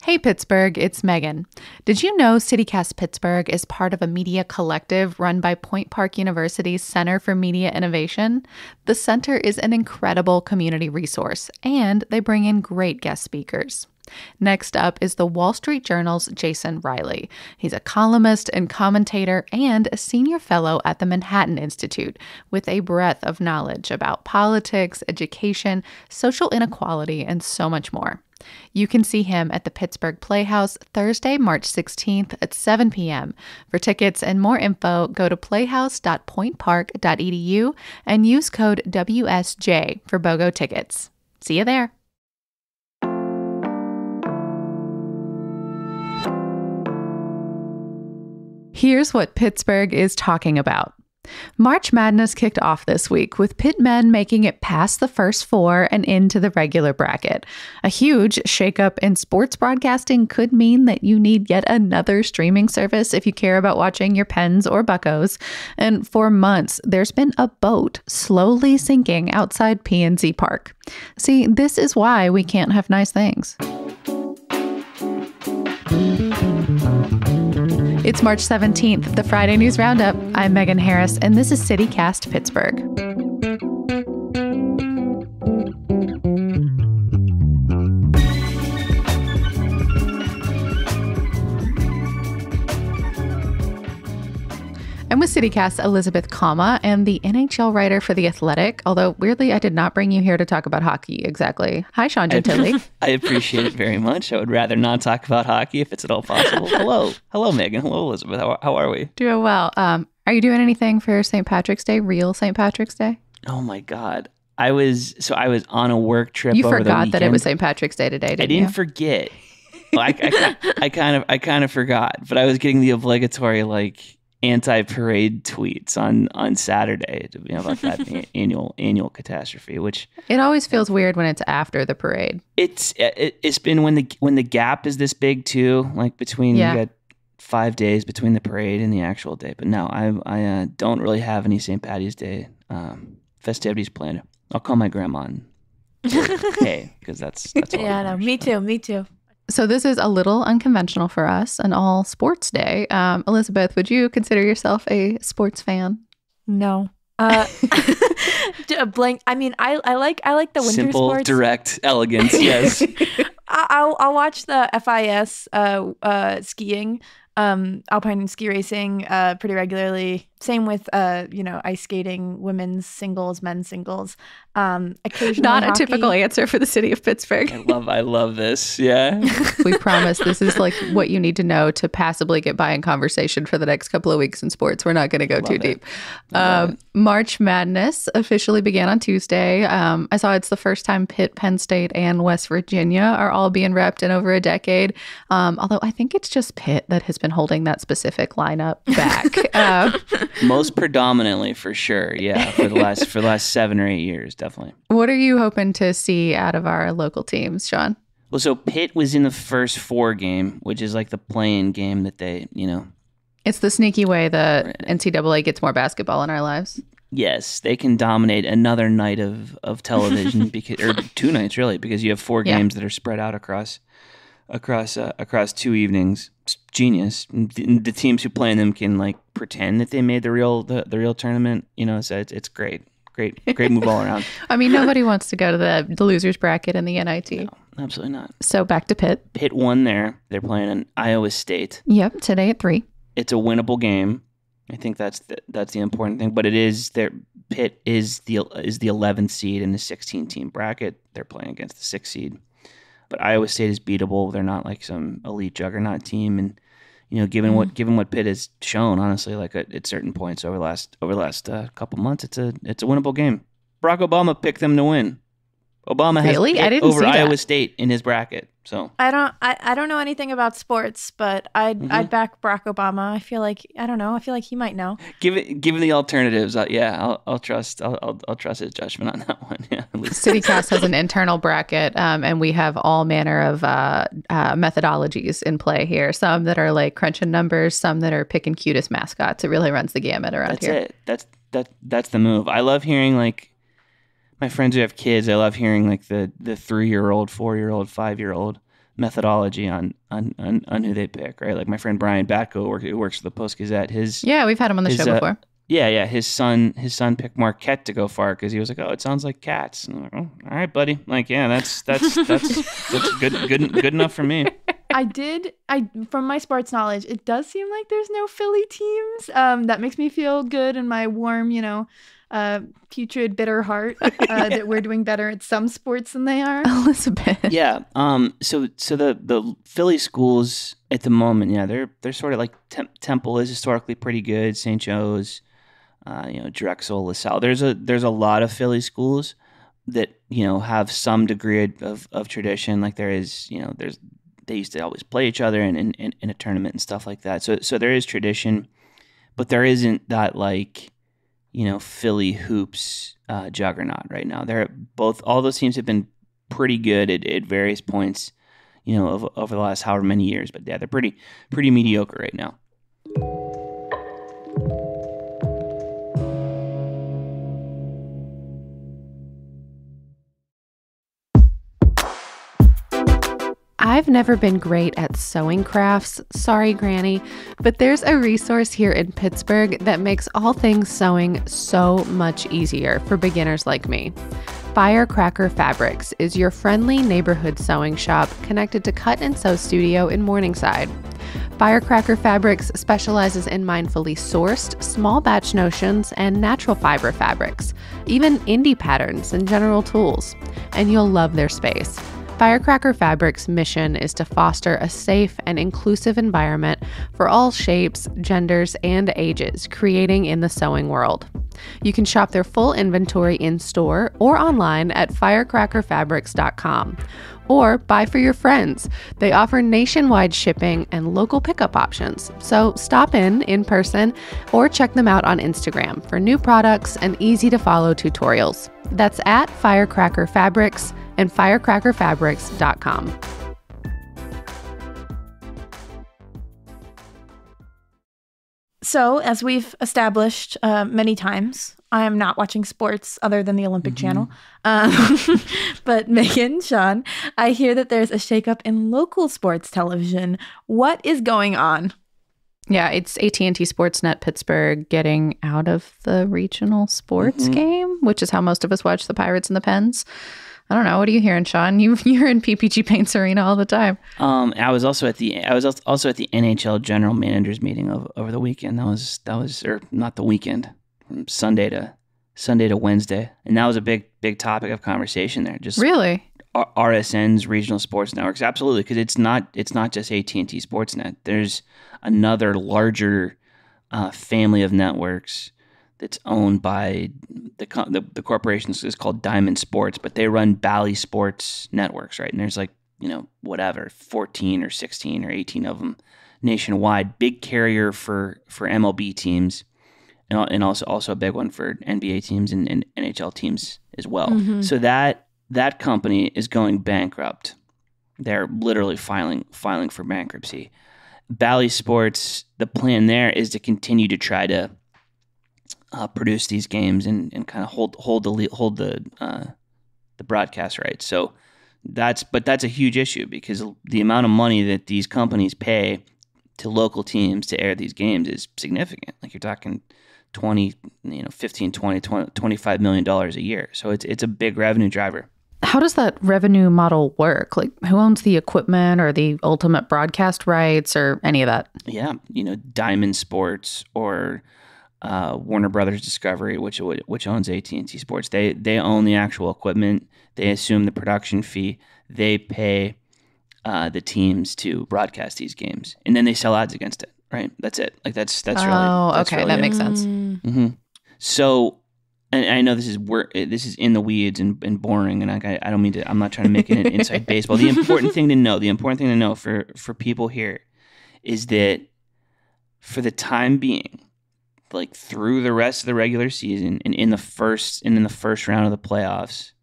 Hey Pittsburgh, it's Megan. Did you know CityCast Pittsburgh is part of a media collective run by Point Park University's Center for Media Innovation? The center is an incredible community resource, and they bring in great guest speakers. Next up is the Wall Street Journal's Jason Riley. He's a columnist and commentator and a senior fellow at the Manhattan Institute with a breadth of knowledge about politics, education, social inequality, and so much more. You can see him at the Pittsburgh Playhouse Thursday, March 16th at 7 p.m. For tickets and more info, go to playhouse.pointpark.edu and use code WSJ for BOGO tickets. See you there. Here's what Pittsburgh is talking about. March Madness kicked off this week, with Pitt men making it past the first four and into the regular bracket. A huge shakeup in sports broadcasting could mean that you need yet another streaming service if you care about watching your Pens or Buccos. And for months, there's been a boat slowly sinking outside PNC Park. See, this is why we can't have nice things. It's March 17th, the Friday News Roundup. I'm Megan Harris, and this is CityCast Pittsburgh. I'm with CityCast Elizabeth Kauma and the NHL writer for The Athletic, although weirdly, I did not bring you here to talk about hockey exactly. Hi, Sean Gentille. I appreciate it very much. I would rather not talk about hockey if it's at all possible. Hello, Megan. Hello, Elizabeth. How are we? Doing well. Are you doing anything for St. Patrick's Day, real St. Patrick's Day? Oh my God. I was on a work trip You over the forgot weekend. that it was St. Patrick's Day today, didn't you? I didn't forget. Well, I kind of forgot, but I was getting the obligatory anti-parade tweets on Saturday about that annual catastrophe, which it always feels weird when it's after the parade. It's been when the gap is this big too, between you got 5 days between the parade and the actual day. But no, I don't really have any St. Patty's Day festivities planned. I'll call my grandma and hey, because that's all. Yeah, no, me too. So this is a little unconventional for us, an all sports day. Elizabeth, would you consider yourself a sports fan? No. Blank. I mean, I like the winter Simple, sports. direct, elegance. Yes. I'll watch the FIS skiing, alpine ski racing pretty regularly. Same with ice skating, women's singles, men's singles. Occasionally not hockey. A typical answer for the city of Pittsburgh. I love this. Yeah. We promise this is what you need to know to passably get by in conversation for the next couple of weeks in sports. We're not going to go too deep. March Madness officially began on Tuesday. I saw it's the first time Pitt, Penn State, and West Virginia are all being repped in over a decade. Although I think it's just Pitt that has been holding that specific lineup back. Most predominantly, for sure. Yeah, for the last 7 or 8 years, definitely. What are you hoping to see out of our local teams, Sean? Well, so Pitt was in the first 4 game, which is the play-in game that they, It's the sneaky way the NCAA gets more basketball in our lives. Yes, they can dominate another night of television, or 2 nights really, because you have 4 games that are spread out across 2 evenings. It's genius. The teams who play in them can pretend that they made the real tournament. So it's great move all around. I mean, nobody wants to go to the losers bracket in the NIT. No, absolutely not. So back to Pitt. Pitt won there. They're playing in Iowa State. Yep, today at 3. It's a winnable game. I think that's the important thing. But it is Pitt is the 11th seed in the 16-team bracket. They're playing against the 6th seed. But Iowa State is beatable. They're not some elite juggernaut team, and given what Pitt has shown, honestly, at certain points over the last couple months, it's a winnable game. Barack Obama picked them to win. Obama has Pitt over Iowa State in his bracket. So I don't know anything about sports, but I'd back Barack Obama. I feel like he might know. Given the alternatives, I'll trust his judgment on that one. Yeah, CityCast has an internal bracket, and we have all manner of methodologies in play here. Some that are crunching numbers, some that are picking cutest mascots. It really runs the gamut around here. That's the move. I love hearing my friends who have kids. I love hearing the 3-year-old, 4-year-old, 5-year-old methodology on who they pick, right? Like my friend Brian Batko, who works for the Post-Gazette, Yeah, we've had him on the show before. Yeah. His son picked Marquette to go far because he was like, "Oh, it sounds like Cats." And I'm like, "Oh, all right, buddy." Like, yeah, that's good enough for me. From my sports knowledge, it does seem like there's no Philly teams. That makes me feel good in my warm, putrid, bitter heart that we're doing better at some sports than they are. Elizabeth. Yeah. So the Philly schools at the moment, yeah, they're sort of like Temple is historically pretty good. St. Joe's, Drexel, LaSalle. There's a lot of Philly schools that have some degree of tradition. Like there is, they used to always play each other in a tournament and stuff like that. So there is tradition, but there isn't that like, Philly hoops juggernaut right now. All those teams have been pretty good at various points, over the last however many years. But yeah, they're pretty mediocre right now. I've never been great at sewing crafts, sorry Granny, but there's a resource here in Pittsburgh that makes all things sewing so much easier for beginners like me. Firecracker Fabrics is your friendly neighborhood sewing shop connected to Cut and Sew Studio in Morningside. Firecracker Fabrics specializes in mindfully sourced, small batch notions and natural fiber fabrics, even indie patterns and general tools, and you'll love their space. Firecracker Fabrics' mission is to foster a safe and inclusive environment for all shapes, genders, and ages, creating in the sewing world. You can shop their full inventory in-store or online at firecrackerfabrics.com. Or buy for your friends. They offer nationwide shipping and local pickup options. So stop in person, or check them out on Instagram for new products and easy-to-follow tutorials. That's at Firecracker Fabrics and firecrackerfabrics.com. So, as we've established many times, I am not watching sports other than the Olympic Channel. But Megan, Sean, I hear that there's a shakeup in local sports television. What is going on? Yeah, it's AT&T Sportsnet Pittsburgh getting out of the regional sports game, which is how most of us watch the Pirates and the Pens. I don't know. What are you hearing, Sean? You're in PPG Paints Arena all the time. I was also at the NHL general managers meeting over the weekend. That was or not the weekend, from Sunday to Wednesday, and that was a big topic of conversation there. Just really RSN's regional sports networks, absolutely, because it's not just AT&T Sportsnet. There's another larger family of networks that's owned by the corporation is called Diamond Sports, but they run Bally Sports networks, right? And there's 14 or 16 or 18 of them nationwide. Big carrier for MLB teams, and also a big one for NBA teams and NHL teams as well. So that company is going bankrupt. They're literally filing for bankruptcy. Bally Sports, the plan there is to continue to try to produce these games and kind of hold the broadcast rights. So that's a huge issue, because the amount of money that these companies pay to local teams to air these games is significant. Like you're talking 15, 20, $25 million a year. So it's a big revenue driver. How does that revenue model work? Like, who owns the equipment or the ultimate broadcast rights or any of that? Yeah, Diamond Sports or Warner Brothers Discovery, which owns AT&T Sports. They own the actual equipment. They assume the production fee. They pay the teams to broadcast these games, and then they sell ads against it. Right? That's it. Like that's really. Oh, okay, really that makes sense. Mm-hmm. So, and I know this is in the weeds and boring, and I don't mean to. I'm not trying to make it an inside baseball. The important thing to know for people here is that for the time being, like through the rest of the regular season and in the first round of the playoffs,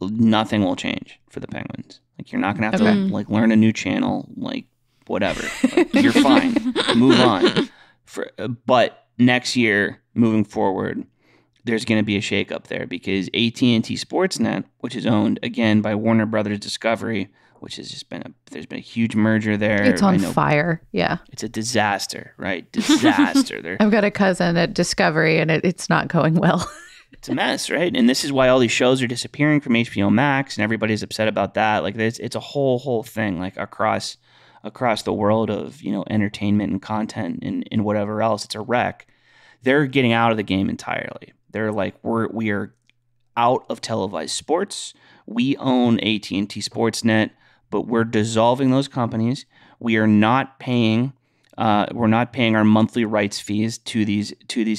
nothing will change for the Penguins. Like you're not gonna have to like learn a new channel, like whatever. Like, you're fine. Move on. But next year, moving forward, there's going to be a shakeup there, because AT&T Sportsnet, which is owned again by Warner Brothers Discovery, which has just been there's been a huge merger there. It's on fire. Yeah. It's a disaster, right? Disaster. I've got a cousin at Discovery, and it's not going well. It's a mess, right? And this is why all these shows are disappearing from HBO Max, and everybody's upset about that. Like it's a whole thing, like across the world of, you know, entertainment and content and whatever else. It's a wreck. They're getting out of the game entirely. They're like, we are out of televised sports. We own AT&T Sportsnet, but we're dissolving those companies. We are not paying. We're not paying our monthly rights fees to these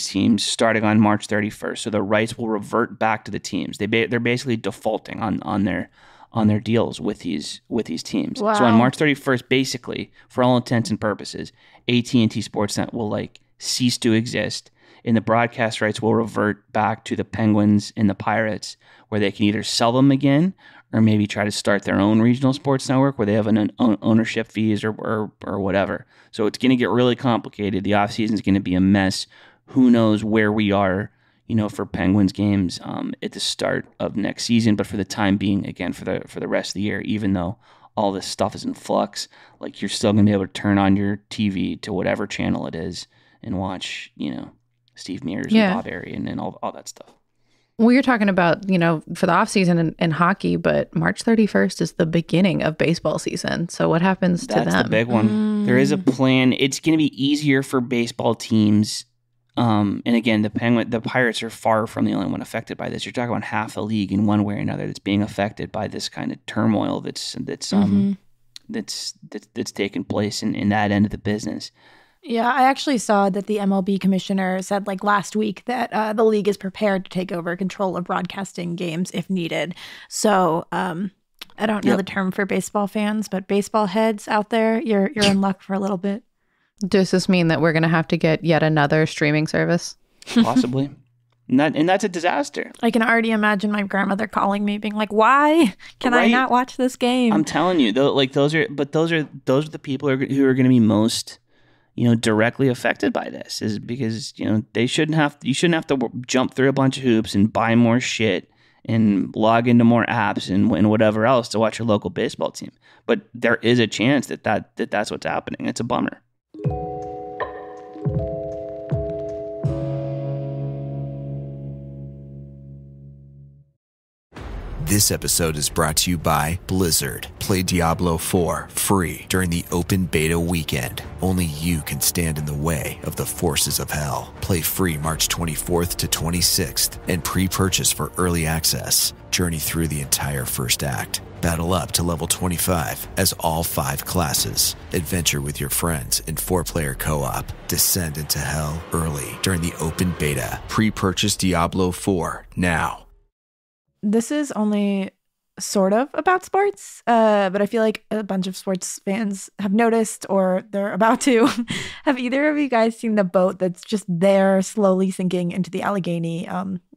teams starting on March 31st. So the rights will revert back to the teams. They're basically defaulting on their deals with these teams. Wow. So on March 31st, basically, for all intents and purposes, AT&T Sportsnet will like cease to exist, and the broadcast rights will revert back to the Penguins and the Pirates, where they can either sell them again or maybe try to start their own regional sports network where they have an ownership fees or whatever. So it's going to get really complicated. The offseason is going to be a mess. Who knows where we are, you know, for Penguins games at the start of next season. But for the time being, again, for the rest of the year, even though all this stuff is in flux, like you're still going to be able to turn on your TV to whatever channel it is and watch, you know, Steve Mears and Bob Arian and all that stuff. Well, you're talking about, you know, for the off season in hockey, but March 31st is the beginning of baseball season. So what happens to them? That's the big one. There is a plan. It's going to be easier for baseball teams. And again, the Pirates are far from the only one affected by this. You're talking about half the league in one way or another that's being affected by this kind of turmoil that's taken place in that end of the business. Yeah, I actually saw that the MLB commissioner said like last week that the league is prepared to take over control of broadcasting games if needed. So I don't know the term for baseball fans, but baseball heads out there, you're in luck for a little bit. Does this mean that we're going to have to get yet another streaming service? Possibly. And that's a disaster. I can already imagine my grandmother calling me being like, why can I not watch this game? I'm telling you, though, like those are the people who are going to be most, you know, directly affected by this, is because, you know, you shouldn't have to jump through a bunch of hoops and buy more shit and log into more apps and whatever else to watch your local baseball team. But there is a chance that's what's happening. It's a bummer. This episode is brought to you by Blizzard. Play Diablo 4 free during the open beta weekend. Only you can stand in the way of the forces of hell. Play free March 24th to 26th and pre-purchase for early access. Journey through the entire first act. Battle up to level 25 as all 5 classes. Adventure with your friends in 4-player co-op. Descend into hell early during the open beta. Pre-purchase Diablo 4 now. This is only sort of about sports, but I feel like a bunch of sports fans have noticed, or they're about to. Have either of you guys seen the boat that's just there slowly sinking into the Allegheny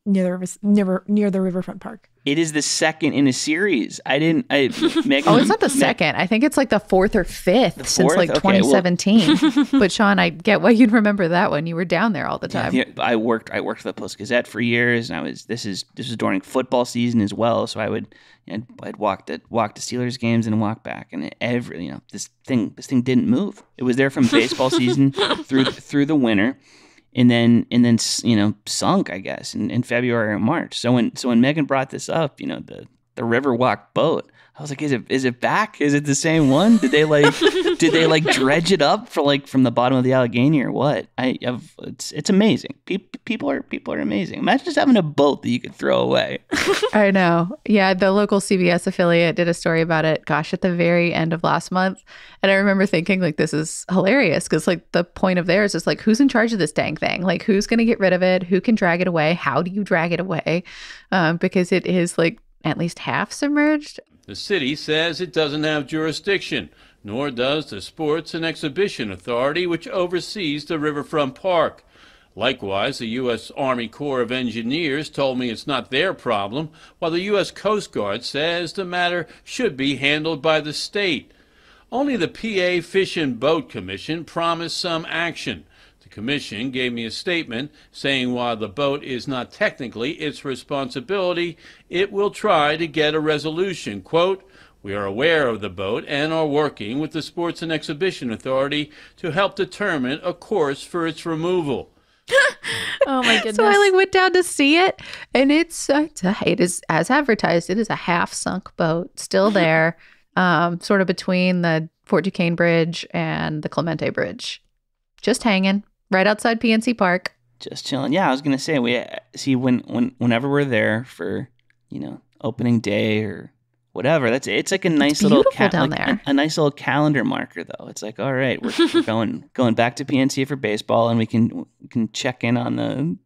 near the riverfront park? It is the second in a series. Megan, it's not the second. I think it's like the fourth or fifth since like 2017. But Sean, I get why you'd remember that one. You were down there all the time. Yeah, I worked for the Post-Gazette for years, and this was during football season as well. So I'd walk to Steelers games and walk back, and this thing didn't move. It was there from baseball season through the winter. And then you know, sunk, I guess, in February or March. So when Megan brought this up, you know, the Riverwalk boat, I was like, is it back? Is it the same one? Did they dredge it up from the bottom of the Allegheny or what? It's amazing. People are amazing. Imagine just having a boat that you could throw away. I know. Yeah, the local CBS affiliate did a story about it, gosh, at the very end of last month. And I remember thinking, like, this is hilarious because, like, the point of theirs is, like, who's in charge of this dang thing? Like, who's going to get rid of it? Who can drag it away? How do you drag it away? Because it is, like, at least half submerged. The city says it doesn't have jurisdiction, nor does the Sports and Exhibition Authority, which oversees the riverfront park. Likewise, the U.S. Army Corps of Engineers told me it's not their problem, while the U.S. Coast Guard says the matter should be handled by the state. Only the PA Fish and Boat Commission promised some action. The commission gave me a statement saying while the boat is not technically its responsibility, it will try to get a resolution. Quote, We are aware of the boat and are working with the Sports and Exhibition Authority to help determine a course for its removal. Oh my goodness. So I went down to see it, and it is as advertised. It is a half sunk boat still there, sort of between the Fort Duquesne Bridge and the Clemente Bridge, just hanging right outside PNC Park. Just chilling. Yeah, I was gonna say we see whenever we're there for opening day or whatever. It's like a nice little down there. A nice little calendar marker though. It's like, all right, we're going back to PNC for baseball, and we can check in on the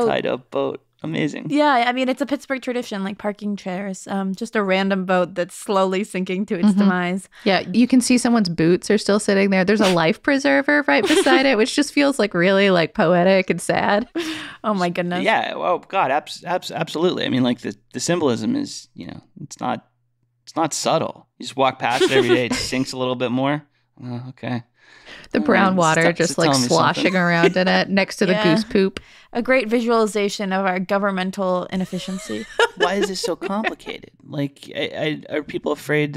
tied up boat. Amazing. Yeah, I mean, it's a Pittsburgh tradition, like parking chairs. Just a random boat that's slowly sinking to its demise. Yeah, you can see someone's boots are still sitting there. There's a life preserver right beside it, which just feels like really like poetic and sad. Oh my goodness. Yeah. Oh God. Absolutely. I mean, like the symbolism is, it's not subtle. You just walk past it every day. It sinks a little bit more. Oh, okay. The brown water just like sloshing around in it next to the goose poop. A great visualization of our governmental inefficiency. Why is this so complicated? Like, are people afraid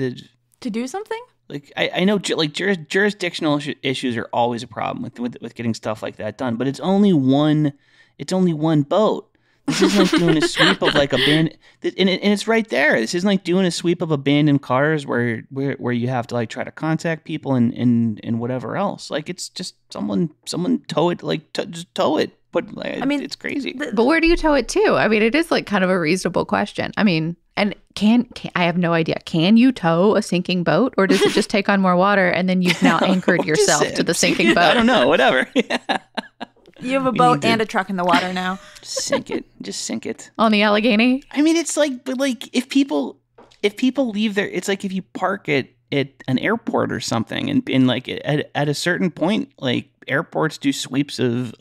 to do something? Like, I know like jurisdictional issues are always a problem with getting stuff like that done, but it's only one boat. This isn't like doing a sweep of like abandoned, and it's right there. This isn't like doing a sweep of abandoned cars where you have to like try to contact people and whatever else. Like, it's just someone tow it, like just tow it. But like, I mean, it's crazy. But where do you tow it to? I mean, it is like kind of a reasonable question. I mean, and can I have no idea. Can you tow a sinking boat, or does it just take on more water and then you've now anchored yourself to the sinking boat? I don't know. Whatever. Yeah. You have a boat and a truck in the water now. Just sink it on the Allegheny. I mean, it's like, but like if people leave there, it's like if you park it at an airport or something, and like at a certain point, like airports do sweeps of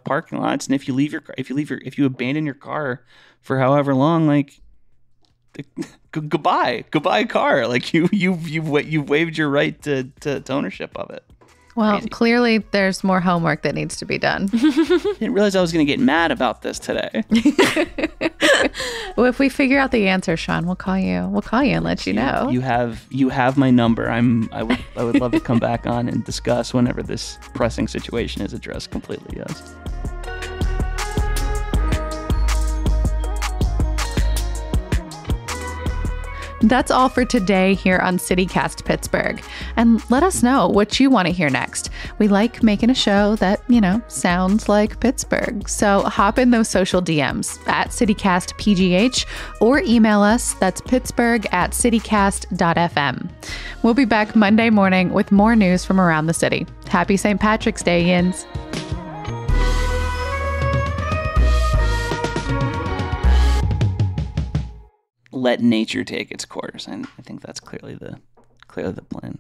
parking lots, and if you abandon your car for however long, like goodbye car, like you've waived your right to ownership of it. Well, Crazy. Clearly there's more homework that needs to be done. Didn't realize I was going to get mad about this today. Well, if we figure out the answer, Sean, we'll call you and let you know. You have my number. I would love to come back on and discuss whenever this pressing situation is addressed completely. Yes. That's all for today here on CityCast Pittsburgh. And let us know what you want to hear next. We like making a show that, sounds like Pittsburgh. So hop in those social DMs at CityCastPGH or email us. That's pittsburgh@citycast.fm. We'll be back Monday morning with more news from around the city. Happy St. Patrick's Day, Yins. Let nature take its course. And I think that's clearly the plan.